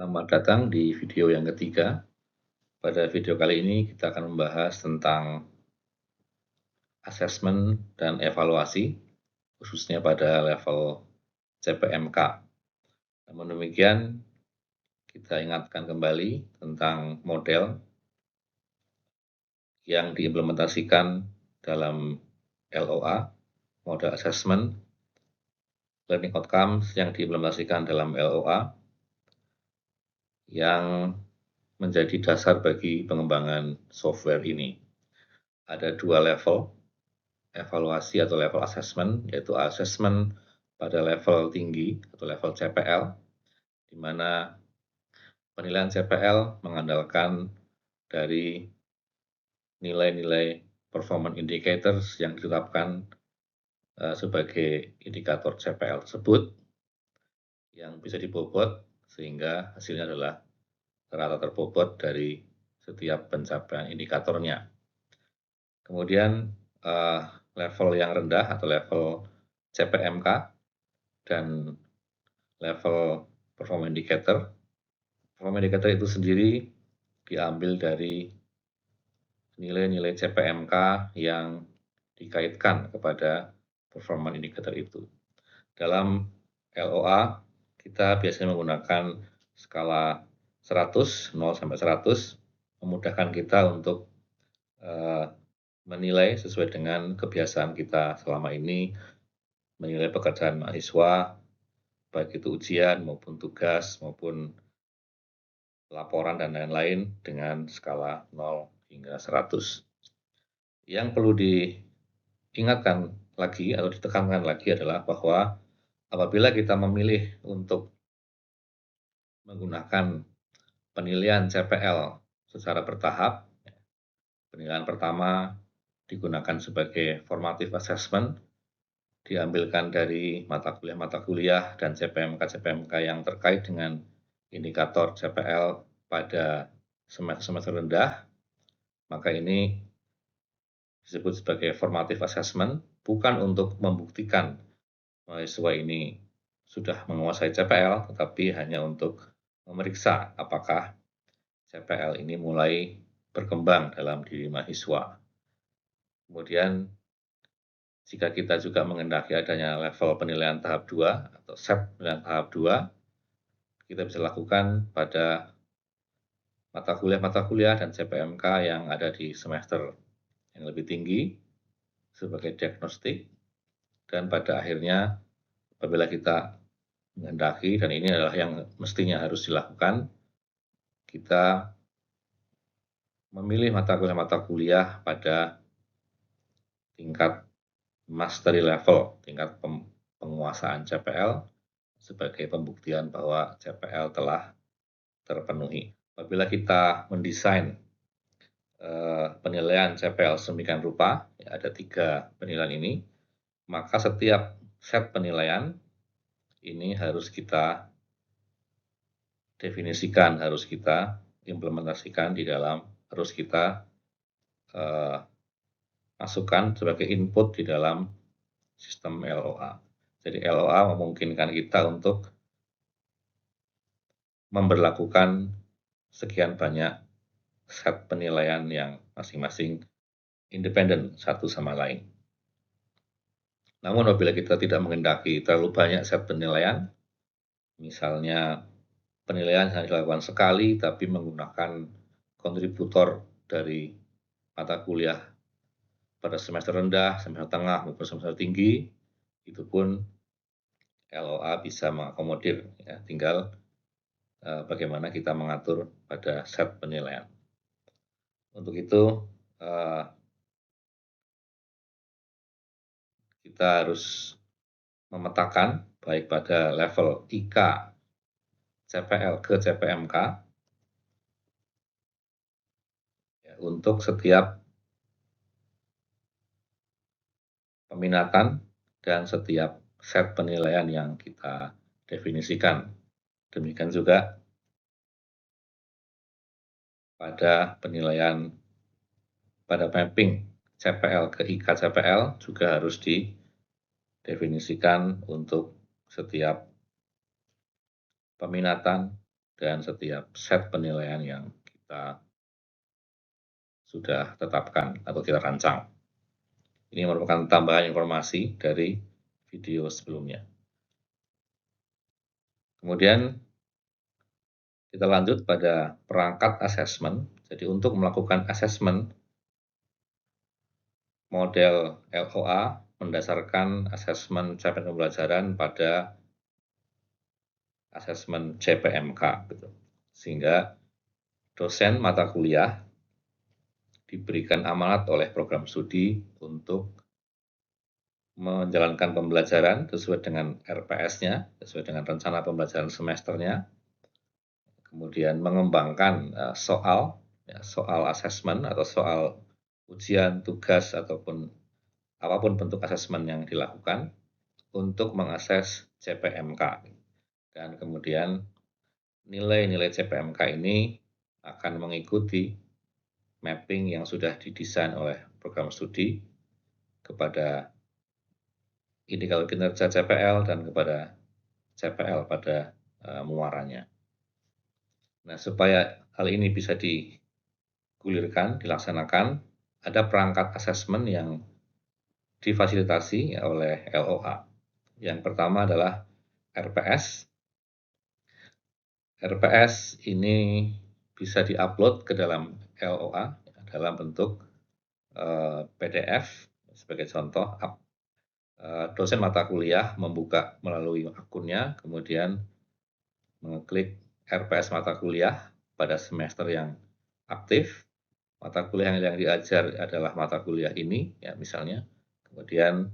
Selamat datang di video yang ketiga. Pada video kali ini kita akan membahas tentang asesmen dan evaluasi, khususnya pada level CPMK. Namun demikian, kita ingatkan kembali tentang model yang diimplementasikan dalam LOA, Model Assessment, Learning Outcomes yang diimplementasikan dalam LOA, yang menjadi dasar bagi pengembangan software ini. Ada dua level evaluasi atau level assessment, yaitu assessment pada level tinggi atau level CPL, di mana penilaian CPL mengandalkan dari nilai-nilai performance indicators yang ditetapkan sebagai indikator CPL tersebut yang bisa dibobot sehingga hasilnya adalah rata terbobot dari setiap pencapaian indikatornya. Kemudian level yang rendah atau level CPMK dan level performance indicator. Performance indicator itu sendiri diambil dari nilai-nilai CPMK yang dikaitkan kepada performance indicator itu. Dalam LOA, kita biasanya menggunakan skala 100, 0 sampai 100, memudahkan kita untuk menilai sesuai dengan kebiasaan kita selama ini, menilai pekerjaan mahasiswa, baik itu ujian maupun tugas maupun laporan dan lain-lain dengan skala 0 hingga 100. Yang perlu diingatkan lagi atau ditekankan lagi adalah bahwa apabila kita memilih untuk menggunakan penilaian CPL secara bertahap, penilaian pertama digunakan sebagai formative assessment, diambilkan dari mata kuliah dan CPMK yang terkait dengan indikator CPL pada semester rendah, maka ini disebut sebagai formative assessment, bukan untuk membuktikan mahasiswa ini sudah menguasai CPL, tetapi hanya untuk memeriksa apakah CPL ini mulai berkembang dalam diri mahasiswa. Kemudian, jika kita juga menghendaki adanya level penilaian tahap 2 atau SEP penilaian tahap 2, kita bisa lakukan pada mata kuliah dan CPMK yang ada di semester yang lebih tinggi sebagai diagnostik, dan pada akhirnya apabila kita menghendaki, dan ini adalah yang mestinya harus dilakukan, kita memilih mata kuliah pada tingkat mastery level, tingkat penguasaan CPL sebagai pembuktian bahwa CPL telah terpenuhi. Apabila kita mendesain penilaian CPL sedemikian rupa, ya, ada 3 penilaian ini, maka setiap set penilaian ini harus kita definisikan, harus kita implementasikan di dalam, harus kita masukkan sebagai input di dalam sistem LOA. Jadi LOA memungkinkan kita untuk memberlakukan sekian banyak set penilaian yang masing-masing independen satu sama lain. Namun apabila kita tidak menghendaki terlalu banyak set penilaian, misalnya penilaian hanya dilakukan sekali tapi menggunakan kontributor dari mata kuliah pada semester rendah, semester tengah, maupun semester tinggi, itu pun LOA bisa mengakomodir, ya, tinggal bagaimana kita mengatur pada set penilaian. Untuk itu, kita harus memetakan baik pada level IK CPL ke CPMK, ya, untuk setiap peminatan dan setiap set penilaian yang kita definisikan. Demikian juga pada penilaian, pada mapping CPL ke IK CPL juga harus didefinisikan untuk setiap peminatan dan setiap set penilaian yang kita sudah tetapkan atau kita rancang. Ini merupakan tambahan informasi dari video sebelumnya. Kemudian kita lanjut pada perangkat asesmen. Jadi untuk melakukan asesmen model LOA mendasarkan asesmen capaian pembelajaran pada asesmen CPMK, gitu. Sehingga dosen mata kuliah diberikan amanat oleh program studi untuk menjalankan pembelajaran sesuai dengan RPS-nya, sesuai dengan rencana pembelajaran semesternya, kemudian mengembangkan soal asesmen atau soal ujian, tugas, ataupun apapun bentuk asesmen yang dilakukan untuk mengakses CPMK. Dan kemudian nilai-nilai CPMK ini akan mengikuti mapping yang sudah didesain oleh program studi kepada indikator kinerja CPL dan kepada CPL pada muaranya. Nah, supaya hal ini bisa digulirkan, dilaksanakan, ada perangkat asesmen yang difasilitasi oleh LOA. Yang pertama adalah RPS. RPS ini bisa diupload ke dalam LOA dalam bentuk PDF. Sebagai contoh, dosen mata kuliah membuka melalui akunnya, kemudian mengklik RPS mata kuliah pada semester yang aktif. Mata kuliah yang diajar adalah mata kuliah ini, ya misalnya. Kemudian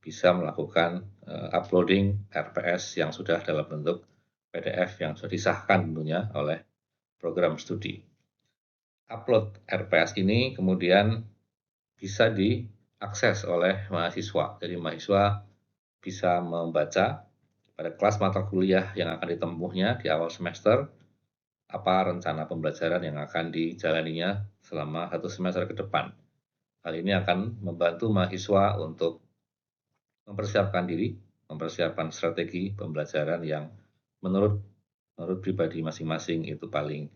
bisa melakukan uploading RPS yang sudah dalam bentuk PDF yang sudah disahkan tentunya oleh program studi. Upload RPS ini kemudian bisa diakses oleh mahasiswa. Jadi mahasiswa bisa membaca pada kelas mata kuliah yang akan ditempuhnya di awal semester, apa rencana pembelajaran yang akan dijalaninya selama 1 semester ke depan. Hal ini akan membantu mahasiswa untuk mempersiapkan diri, mempersiapkan strategi pembelajaran yang menurut pribadi masing-masing itu paling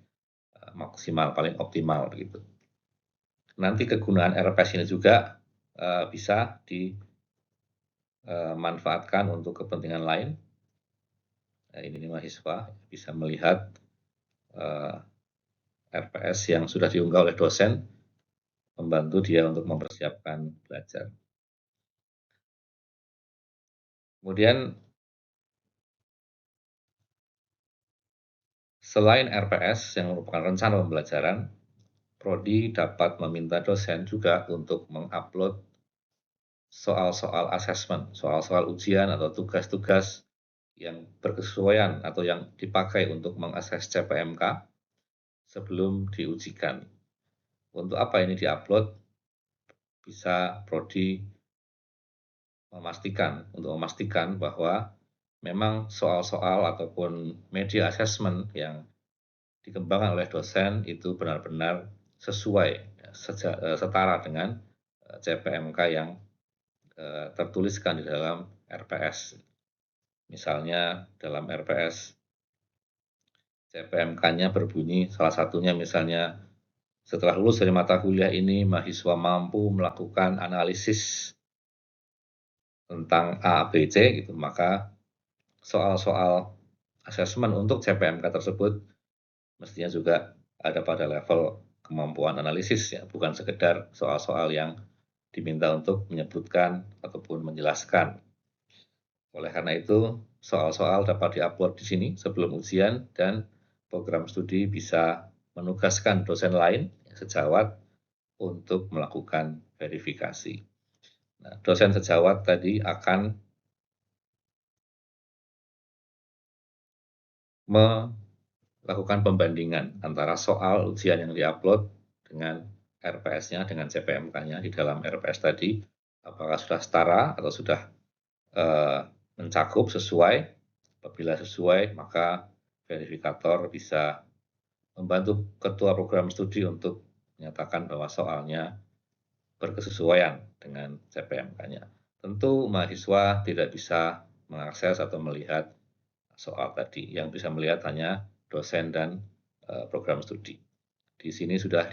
maksimal, paling optimal begitu. Nanti kegunaan RPS ini juga bisa dimanfaatkan untuk kepentingan lain. Ini mahasiswa bisa melihat RPS yang sudah diunggah oleh dosen, membantu dia untuk mempersiapkan belajar. Kemudian selain RPS yang merupakan rencana pembelajaran, Prodi dapat meminta dosen juga untuk mengupload soal-soal asesmen, soal-soal ujian atau tugas-tugas yang berkesesuaian atau yang dipakai untuk mengakses CPMK sebelum diujikan. Untuk apa ini diupload? Bisa Prodi memastikan bahwa memang soal-soal ataupun media asesmen yang dikembangkan oleh dosen itu benar-benar sesuai, setara dengan CPMK yang tertuliskan di dalam RPS. Misalnya dalam RPS CPMK-nya berbunyi, salah satunya misalnya setelah lulus dari mata kuliah ini, mahasiswa mampu melakukan analisis tentang A, B, C, gitu. Maka soal-soal asesmen untuk CPMK tersebut mestinya juga ada pada level kemampuan analisis, ya, bukan sekedar soal-soal yang diminta untuk menyebutkan ataupun menjelaskan. Oleh karena itu, soal-soal dapat diupload di sini sebelum ujian dan program studi bisa menugaskan dosen lain, sejawat, untuk melakukan verifikasi. Nah, dosen sejawat tadi akan melakukan pembandingan antara soal ujian yang diupload dengan RPS-nya, dengan CPMK-nya di dalam RPS tadi, apakah sudah setara atau sudah mencakup sesuai. Apabila sesuai, maka verifikator bisa membantu ketua program studi untuk menyatakan bahwa soalnya berkesesuaian dengan CPMK-nya. Tentu mahasiswa tidak bisa mengakses atau melihat soal tadi, yang bisa melihat hanya dosen dan program studi. Di sini sudah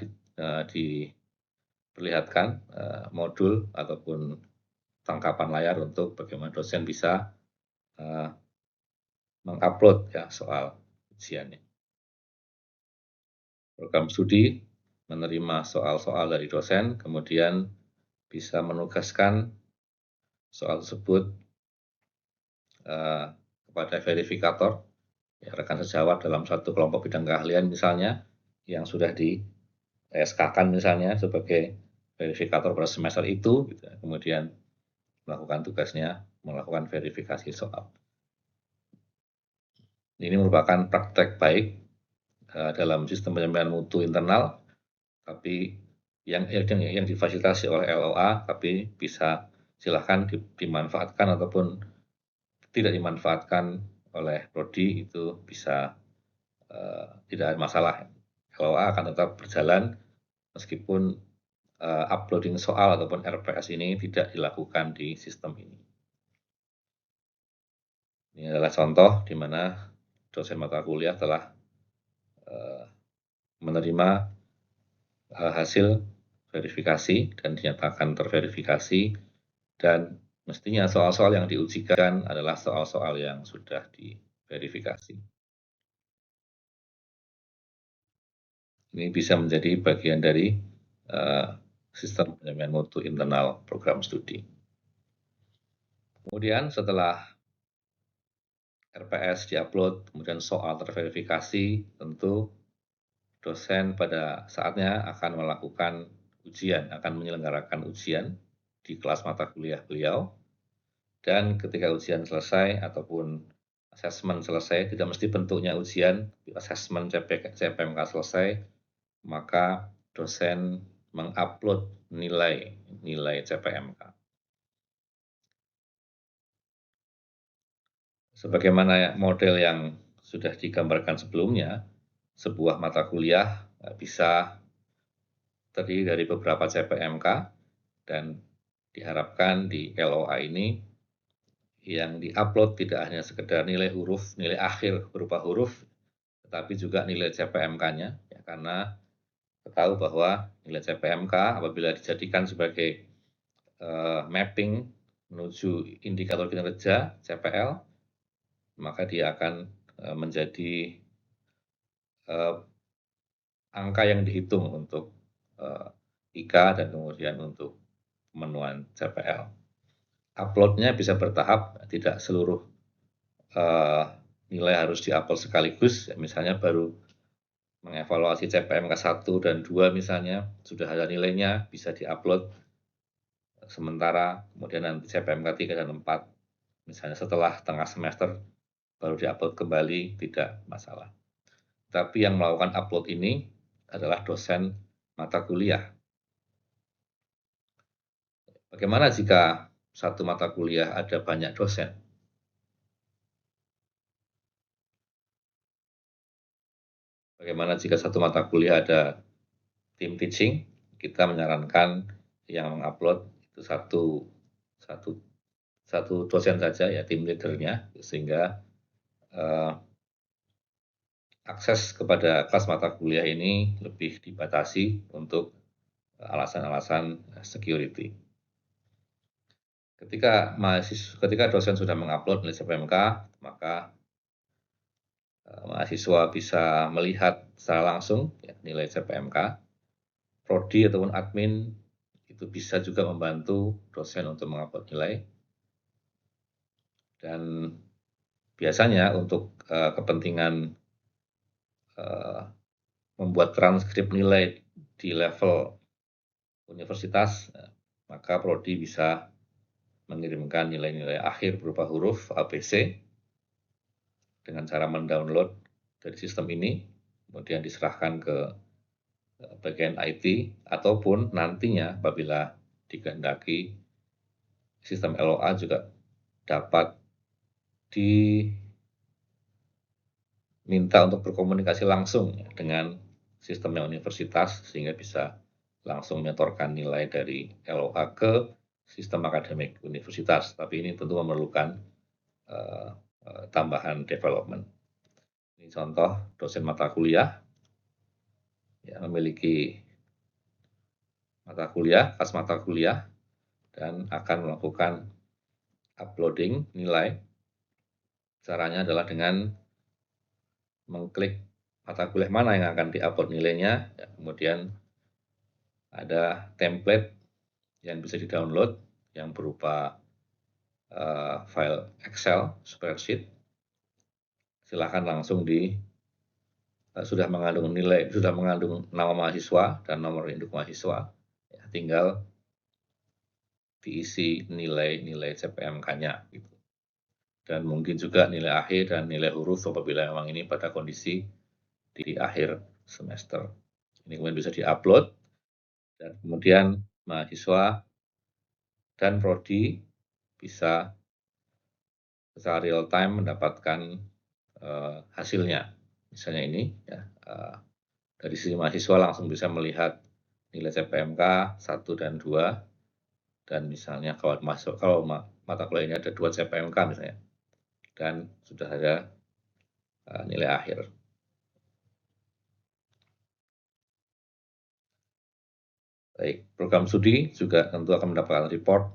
diperlihatkan modul ataupun tangkapan layar untuk bagaimana dosen bisa mengupload ya soal ujiannya. Program studi menerima soal-soal dari dosen, kemudian bisa menugaskan soal tersebut kepada verifikator, ya, rekan sejawat dalam satu kelompok bidang keahlian misalnya, yang sudah di SK-kan misalnya sebagai verifikator pada semester itu, gitu. Kemudian melakukan tugasnya, melakukan verifikasi soal. Ini merupakan praktek baik dalam sistem penyampaian mutu internal, tapi yang difasilitasi oleh LOA, tapi bisa silahkan dimanfaatkan ataupun tidak dimanfaatkan oleh prodi, itu bisa tidak ada masalah. LOA akan tetap berjalan meskipun uploading soal ataupun RPS ini tidak dilakukan di sistem ini. Ini adalah contoh di mana dosen mata kuliah telah menerima hasil verifikasi dan dinyatakan terverifikasi, dan mestinya soal-soal yang diujikan adalah soal-soal yang sudah diverifikasi. Ini bisa menjadi bagian dari sistem penyampaian mutu internal program studi. Kemudian setelah RPS diupload, kemudian soal terverifikasi, tentu dosen pada saatnya akan melakukan ujian, akan menyelenggarakan ujian di kelas mata kuliah beliau, dan ketika ujian selesai ataupun asesmen selesai, tidak mesti bentuknya ujian, asesmen CPMK selesai, maka dosen mengupload nilai CPMK. Sebagaimana model yang sudah digambarkan sebelumnya, sebuah mata kuliah bisa terdiri dari beberapa CPMK, dan diharapkan di LOA ini yang diupload tidak hanya sekedar nilai huruf, nilai akhir berupa huruf, tetapi juga nilai CPMK-nya, ya, karena kita tahu bahwa nilai CPMK apabila dijadikan sebagai mapping menuju indikator kinerja CPL, maka dia akan menjadi angka yang dihitung untuk IK dan kemudian untuk pemenuhan CPL. Upload-nya bisa bertahap, tidak seluruh nilai harus diupload sekaligus. Misalnya baru mengevaluasi CPMK 1 dan 2 misalnya, sudah ada nilainya, bisa diupload. Sementara kemudian nanti CPMK 3 dan 4, misalnya setelah tengah semester, baru diupload kembali, tidak masalah. Tapi yang melakukan upload ini adalah dosen mata kuliah. Bagaimana jika satu mata kuliah ada banyak dosen? Bagaimana jika satu mata kuliah ada tim teaching? Kita menyarankan yang mengupload itu satu dosen saja, ya, tim leadernya, sehingga akses kepada kelas mata kuliah ini lebih dibatasi untuk alasan-alasan security. Ketika dosen sudah mengupload nilai CPMK, maka mahasiswa bisa melihat secara langsung ya, nilai CPMK. Prodi ataupun admin itu bisa juga membantu dosen untuk mengupload nilai. Dan biasanya untuk kepentingan membuat transkrip nilai di level universitas, maka prodi bisa mengirimkan nilai-nilai akhir berupa huruf ABC dengan cara mendownload dari sistem ini, kemudian diserahkan ke bagian IT, ataupun nantinya apabila dikehendaki sistem LOA juga dapat diminta untuk berkomunikasi langsung dengan sistemnya universitas, sehingga bisa langsung menyetorkan nilai dari LOA ke sistem akademik universitas. Tapi ini tentu memerlukan tambahan development. Ini contoh dosen mata kuliah yang memiliki kelas mata kuliah, dan akan melakukan uploading nilai. Caranya adalah dengan mengklik mata kuliah mana yang akan diupload nilainya, kemudian ada template yang bisa di-download yang berupa file Excel spreadsheet. Silakan langsung sudah mengandung nama mahasiswa dan nomor induk mahasiswa, ya, tinggal diisi nilai-nilai CPMK-nya gitu. Dan mungkin juga nilai akhir dan nilai huruf apabila memang ini pada kondisi di akhir semester. Ini kemudian bisa diupload, dan kemudian mahasiswa dan prodi bisa secara real time mendapatkan hasilnya. Misalnya ini, ya, dari sisi mahasiswa langsung bisa melihat nilai CPMK 1 dan 2, dan misalnya kalau mata kuliah ini ada 2 CPMK misalnya, dan sudah ada nilai akhir. Baik, program studi juga tentu akan mendapatkan report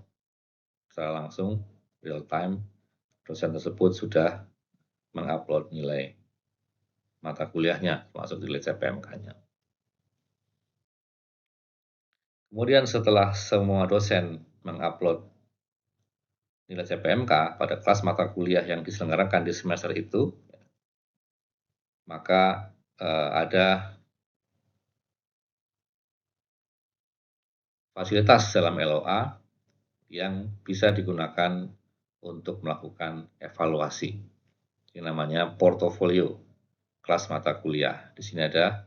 secara langsung, real time. Dosen tersebut sudah mengupload nilai mata kuliahnya, termasuk nilai CPMK-nya. Kemudian setelah semua dosen mengupload nilai CPMK pada kelas mata kuliah yang diselenggarakan di semester itu, maka ada fasilitas dalam LOA yang bisa digunakan untuk melakukan evaluasi. Ini namanya portofolio kelas mata kuliah. Di sini ada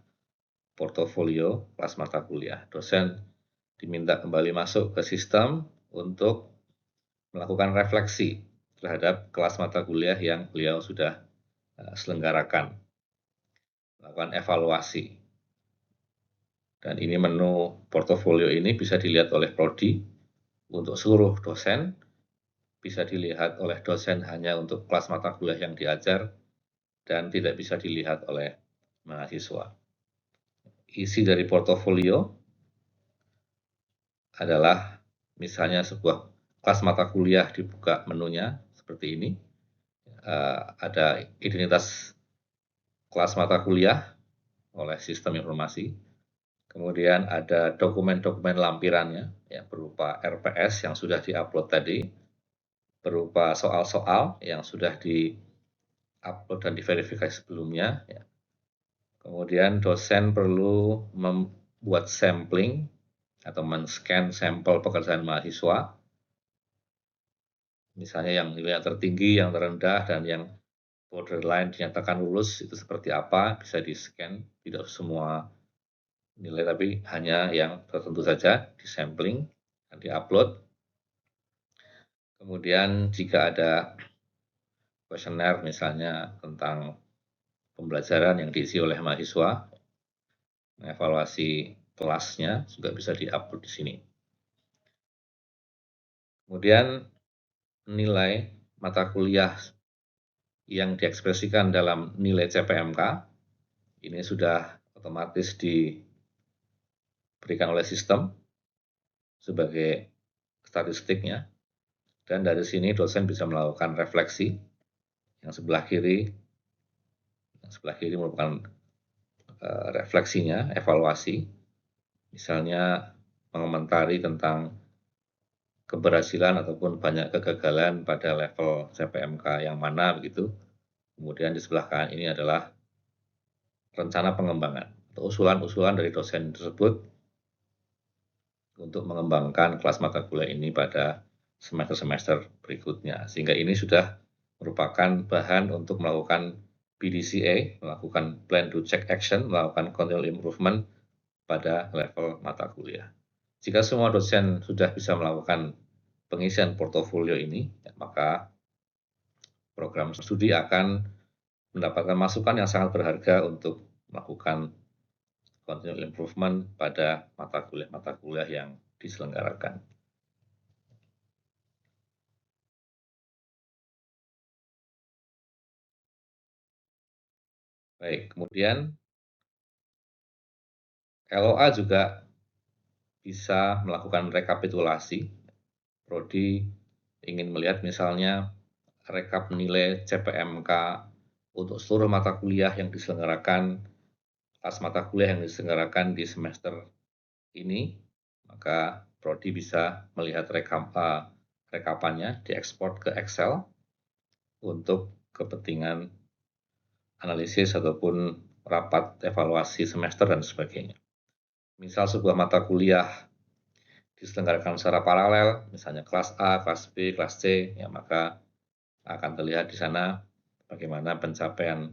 portofolio kelas mata kuliah. Dosen diminta kembali masuk ke sistem untuk melakukan refleksi terhadap kelas mata kuliah yang beliau sudah selenggarakan, melakukan evaluasi. Dan ini menu portofolio ini bisa dilihat oleh prodi untuk seluruh dosen, bisa dilihat oleh dosen hanya untuk kelas mata kuliah yang diajar, dan tidak bisa dilihat oleh mahasiswa. Isi dari portofolio adalah misalnya sebuah kelas mata kuliah dibuka menunya seperti ini. Ada identitas kelas mata kuliah oleh sistem informasi. Kemudian ada dokumen-dokumen lampirannya, ya, berupa RPS yang sudah diupload tadi, berupa soal-soal yang sudah diupload dan diverifikasi sebelumnya. Ya. Kemudian dosen perlu membuat sampling atau men-scan sampel pekerjaan mahasiswa, misalnya yang nilai tertinggi, yang terendah, dan yang borderline dinyatakan lulus itu seperti apa, bisa di-scan, tidak semua nilai tapi hanya yang tertentu saja, di-sampling dan di-upload. Kemudian jika ada kuesioner misalnya tentang pembelajaran yang diisi oleh mahasiswa, evaluasi kelasnya juga bisa di-upload di sini. Kemudian nilai mata kuliah yang diekspresikan dalam nilai CPMK ini sudah otomatis diberikan oleh sistem sebagai statistiknya, dan dari sini dosen bisa melakukan refleksi. Yang sebelah kiri merupakan refleksinya, evaluasi, misalnya mengomentari tentang keberhasilan ataupun banyak kegagalan pada level CPMK yang mana begitu. Kemudian di sebelah kanan ini adalah rencana pengembangan atau usulan-usulan dari dosen tersebut untuk mengembangkan kelas mata kuliah ini pada semester-semester berikutnya. Sehingga ini sudah merupakan bahan untuk melakukan PDCA, melakukan Plan to Check Action, melakukan Continual Improvement pada level mata kuliah. Jika semua dosen sudah bisa melakukan pengisian portofolio ini, maka program studi akan mendapatkan masukan yang sangat berharga untuk melakukan continual improvement pada mata kuliah yang diselenggarakan. Baik, kemudian LOA juga bisa melakukan rekapitulasi. Prodi ingin melihat misalnya rekap nilai CPMK untuk seluruh mata kuliah yang diselenggarakan, kelas mata kuliah yang diselenggarakan di semester ini, maka prodi bisa melihat rekapannya diekspor ke Excel untuk kepentingan analisis ataupun rapat evaluasi semester dan sebagainya. Misal sebuah mata kuliah diselenggarakan secara paralel, misalnya kelas A, kelas B, kelas C, ya maka akan terlihat di sana bagaimana pencapaian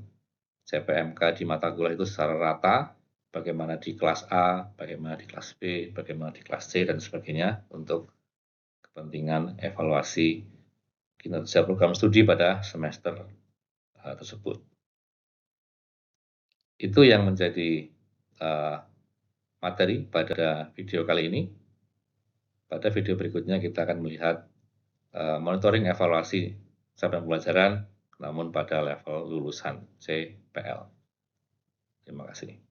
CPMK di mata kuliah itu secara rata, bagaimana di kelas A, bagaimana di kelas B, bagaimana di kelas C, dan sebagainya untuk kepentingan evaluasi kinerja program studi pada semester tersebut. Itu yang menjadi materi pada video kali ini. Pada video berikutnya kita akan melihat monitoring evaluasi capaian pembelajaran namun pada level lulusan CPL. Terima kasih.